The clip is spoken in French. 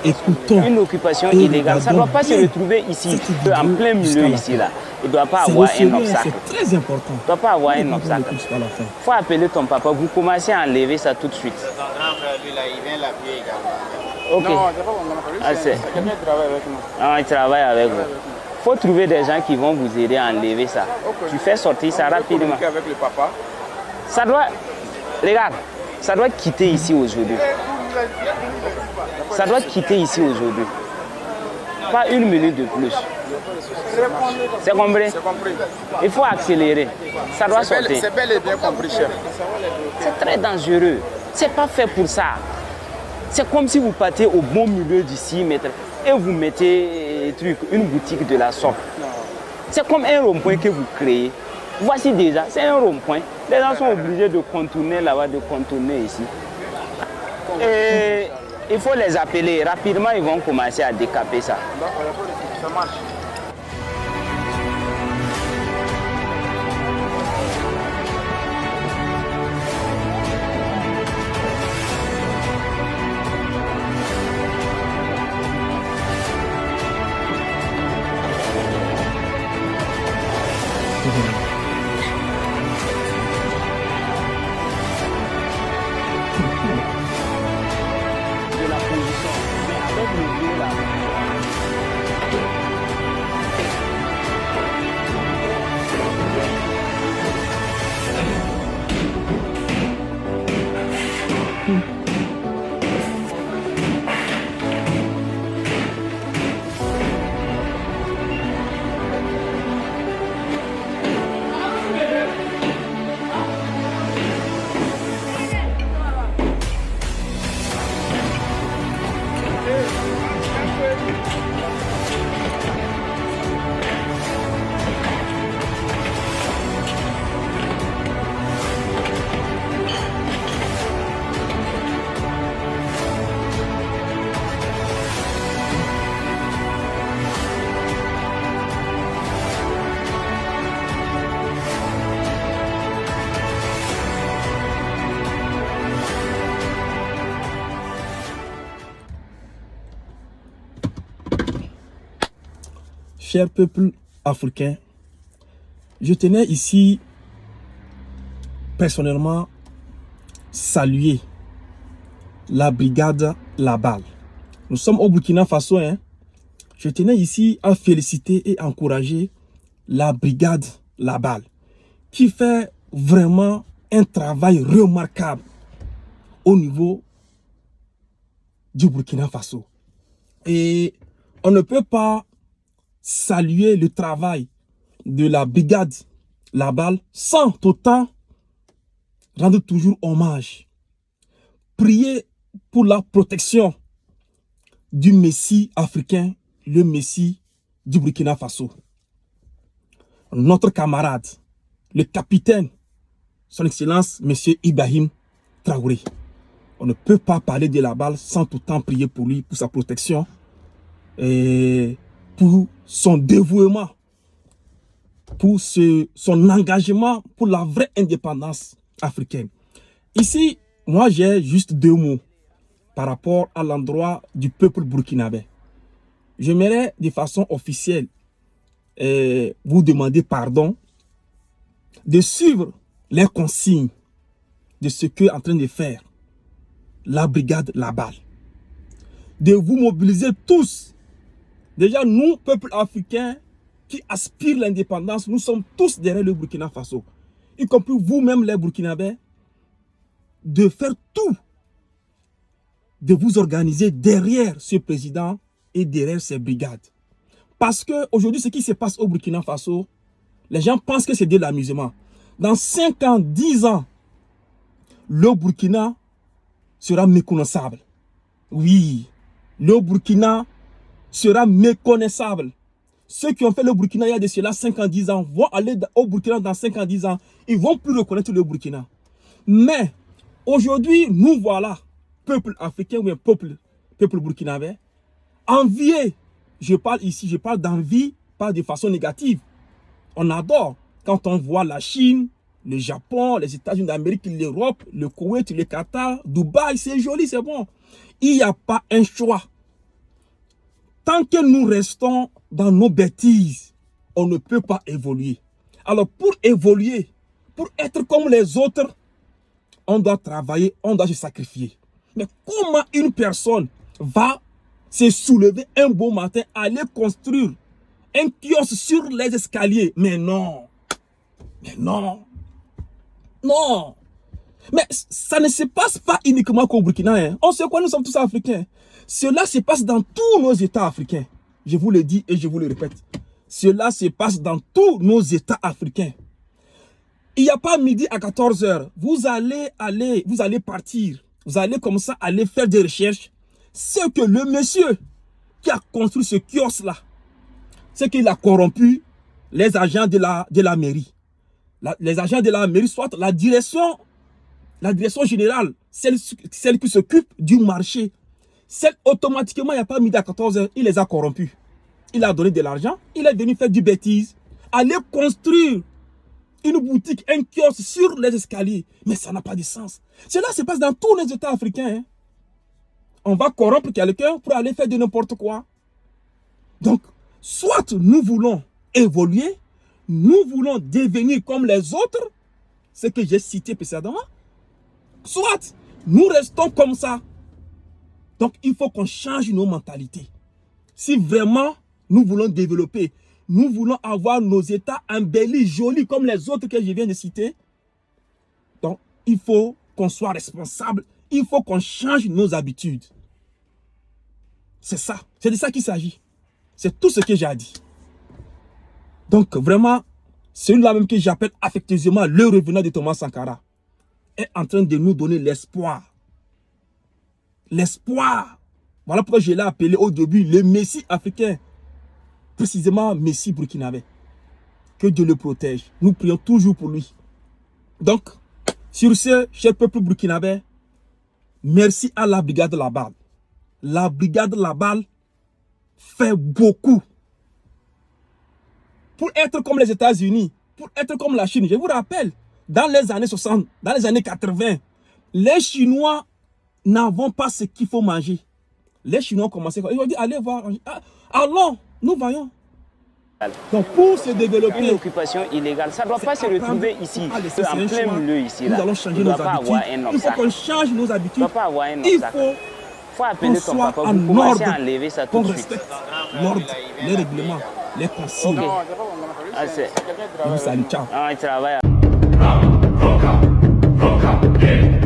Écoutons une occupation illégale. Ça ne doit pas se retrouver ici, en plein milieu ici là. Il ne doit pas avoir un obstacle. C'est très important. Il ne doit pas avoir un obstacle. Il faut appeler ton papa. Vous commencez à enlever ça tout de suite. Ton grand frère, lui, là, il vient l'appuyer également. Ok. Non, c'est pas mon grand frère. C'est quelqu'un qui travaille avec nous. Ah, il travaille avec vous. Il faut trouver des gens qui vont vous aider à enlever ça. Okay. Tu fais sortir ça rapidement. Avec le papa. Ça doit... Regarde, ça doit quitter ici aujourd'hui. Ça doit quitter ici aujourd'hui. Pas une minute de plus. C'est compris? Il faut accélérer. Ça doit sortir. C'est bel et bien compris, chef. C'est très dangereux. C'est pas fait pour ça. C'est comme si vous partez au bon milieu d'ici et vous mettez une boutique de la sorte. C'est comme un rond-point que vous créez. Voici déjà, c'est un rond-point. Les gens sont obligés de contourner là-bas, de contourner ici. Et il faut les appeler. Rapidement, ils vont commencer à décaper ça. Ça marche. De la position. Mais avec le vieux là. Cher peuple africain, je tenais ici personnellement saluer la brigade La Balle. Nous sommes au Burkina Faso. Je tenais ici à féliciter et encourager la brigade La Balle qui fait vraiment un travail remarquable au niveau du Burkina Faso. Et on ne peut pas saluer le travail de la brigade La Balle sans autant rendre toujours hommage. Prier pour la protection du Messie africain, le Messie du Burkina Faso. Notre camarade, le capitaine, son Excellence, M. Ibrahim Traoré. On ne peut pas parler de La Balle sans autant prier pour lui, pour sa protection et pour son dévouement, pour son engagement pour la vraie indépendance africaine. Ici, moi j'ai juste deux mots par rapport à l'endroit du peuple burkinabé. J'aimerais de façon officielle vous demander pardon de suivre les consignes de ce qu'est en train de faire la brigade La Balle. De vous mobiliser tous. Déjà, nous, peuple africain qui aspire l'indépendance, nous sommes tous derrière le Burkina Faso. Y compris vous-même, les Burkinabés, de faire tout, de vous organiser derrière ce président et derrière ces brigades. Parce qu'aujourd'hui, ce qui se passe au Burkina Faso, les gens pensent que c'est de l'amusement. Dans 5 ans, 10 ans, le Burkina sera méconnaissable. Oui, le Burkina sera méconnaissable. Ceux qui ont fait le Burkina il y a de cela 5 ans, 10 ans, vont aller au Burkina dans 5 ans, 10 ans. Ils ne vont plus reconnaître le Burkina. Mais aujourd'hui, nous voilà, peuple africain ou un peuple burkinabé, envié. Je parle ici, je parle d'envie, pas de façon négative. On adore quand on voit la Chine, Le Japon, les États-Unis d'Amérique, l'Europe, le Koweït, le Qatar, Dubaï, c'est joli, c'est bon. Il n'y a pas un choix. Tant que nous restons dans nos bêtises, on ne peut pas évoluer. Alors pour évoluer, pour être comme les autres, on doit travailler, on doit se sacrifier. Mais comment une personne va se soulever un beau matin, aller construire un kiosque sur les escaliers? Mais non. Mais non. Non. Mais ça ne se passe pas uniquement qu'au Burkina. Hein. On sait quoi, nous sommes tous africains. Cela se passe dans tous nos États africains. Je vous le dis et je vous le répète. Cela se passe dans tous nos États africains. Il n'y a pas midi à 14 h. Vous allez partir. Vous allez comme ça aller faire des recherches. C'est que le monsieur qui a construit ce kiosque-là, c'est qu'il a corrompu les agents de la mairie. Les agents de la mairie, soit la direction générale, celle qui s'occupe du marché. Automatiquement, il n'y a pas midi à 14 h, il les a corrompus. Il a donné de l'argent, il est venu faire du bêtise. Aller construire une boutique, un kiosque sur les escaliers. Mais ça n'a pas de sens. Cela se passe dans tous les États africains. Hein. On va corrompre quelqu'un pour aller faire de n'importe quoi. Donc, soit nous voulons évoluer, nous voulons devenir comme les autres, ce que j'ai cité précédemment, soit nous restons comme ça. Donc, il faut qu'on change nos mentalités. Si vraiment nous voulons développer, nous voulons avoir nos États embellis, jolis, comme les autres que je viens de citer, donc il faut qu'on soit responsable, il faut qu'on change nos habitudes. C'est ça, c'est de ça qu'il s'agit. C'est tout ce que j'ai dit. Donc, vraiment, celui-là même que j'appelle affectueusement le revenant de Thomas Sankara est en train de nous donner l'espoir. L'espoir. Voilà pourquoi je l'ai appelé au début le Messie africain. Précisément Messie burkinabé. Que Dieu le protège. Nous prions toujours pour lui. Donc, sur ce, cher peuple burkinabé, merci à la brigade Labal. La brigade Labal fait beaucoup. Pour être comme les États-Unis, pour être comme la Chine. Je vous rappelle, dans les années 60, dans les années 80, les Chinois n'avons pas ce qu'il faut manger. Les Chinois ont commencé, ils ont dit, allez voir, allons, nous voyons. Donc pour se développer, une occupation illégale, ça ne doit pas se retrouver ici, en plein milieu ici. Nous allons changer nos habitudes. Il faut qu'on change nos habitudes. Il faut appeler ton soit papa, en vous commencez ordre, à enlever ça tout qu'on de suite. respecte l'ordre, les règlements, les consignes. Ok. Ah, Je vous salue, ciao. Ah, il travaille. Roca, yeah.